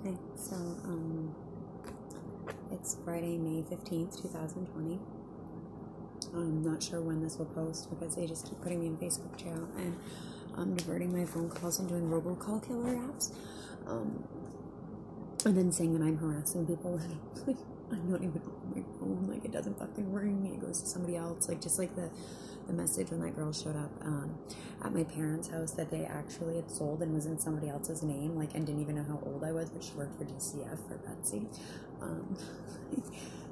Hey, so, it's Friday, May 15th, 2020. I'm not sure when this will post because they just keep putting me in Facebook jail, and I'm diverting my phone calls and doing robocall killer apps, and then saying that I'm harassing people, and I'm not even on my phone, like, it doesn't fucking ring, it goes to somebody else, like, just like the message when that girl showed up at my parents' house that they actually had sold and was in somebody else's name, like, and didn't even know how old I was, but she worked for DCF for Betsy.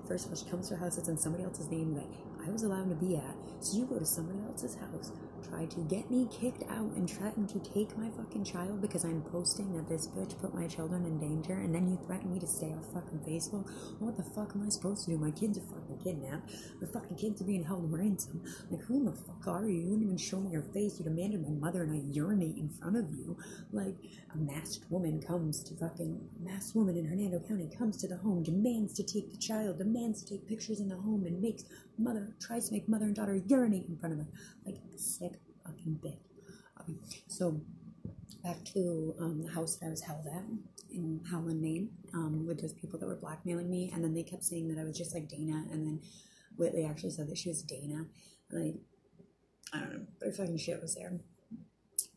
First of all, she comes to her house, it's in somebody else's name that I was allowed to be at, so you go to somebody else's house, try to get me kicked out, and threaten to take my fucking child because I'm posting that this bitch put my children in danger, and then you threaten me to stay off fucking Facebook? What the fuck am I supposed to do? My kids are fucking kidnapped. My fucking kids are being held ransom. Like, who the fuck are you? You wouldn't even show me your face. You demanded my mother and I urinate in front of you. Like, a masked woman in Hernando County comes to the home, demands to take the child, demands to take pictures in the home, and tries to make mother and daughter urinate in front of her. Like, sick fucking bitch. Okay, so back to the house that I was held at in Howland, Maine, with those people that were blackmailing me, and then they kept saying that I was just like Dana, and then Whitley actually said that she was Dana. Like, I don't know, but fucking shit was there.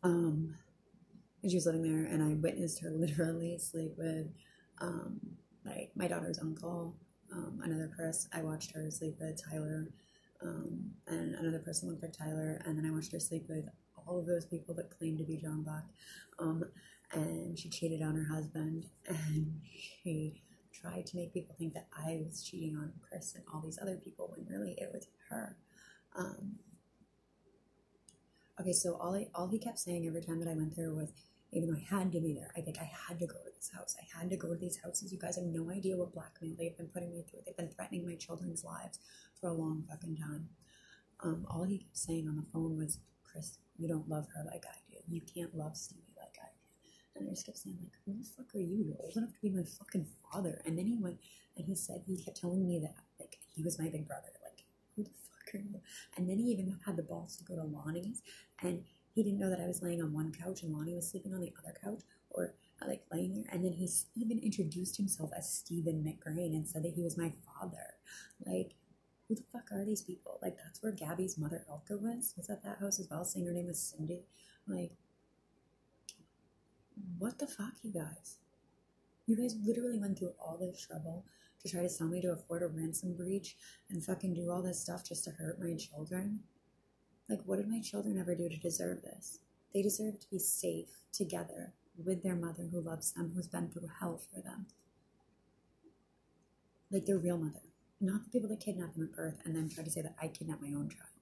And she was living there, and I witnessed her literally sleep with like my daughter's uncle, another person. I watched her sleep with Tyler, and another person looked like Tyler, and then I watched her sleep with all of those people that claimed to be John Black, and she cheated on her husband, and she tried to make people think that I was cheating on Chris and all these other people when really it was her. Okay, so all he kept saying every time that I went there was, even though I had to be there, I had to go to this house. I had to go to these houses. You guys have no idea what blackmail they've been putting me through. They've been threatening my children's lives for a long fucking time. All he kept saying on the phone was, Chris, you don't love her like I do. You can't love Stevie like I do. And I just kept saying, like, who the fuck are you? You're old enough to be my fucking father. And then he went, and he kept telling me that, like, he was my big brother. Like, who the fuck are you? And then he even had the balls to go to Lonnie's, and he didn't know that I was laying on one couch and Lonnie was sleeping on the other couch, or like laying there. And then he even introduced himself as Stephen McGrain and said that he was my father. Like, who the fuck are these people? Like, that's where Gabby's mother Elka was at that house as well, saying her name was Cindy. Like, what the fuck, you guys? You guys literally went through all this trouble to try to sell me to afford a ransom breach and fucking do all this stuff just to hurt my children. Like, what did my children ever do to deserve this? They deserve to be safe together with their mother who loves them, who's been through hell for them. Like, their real mother. Not the people that kidnapped them at birth and then try to say that I kidnapped my own child.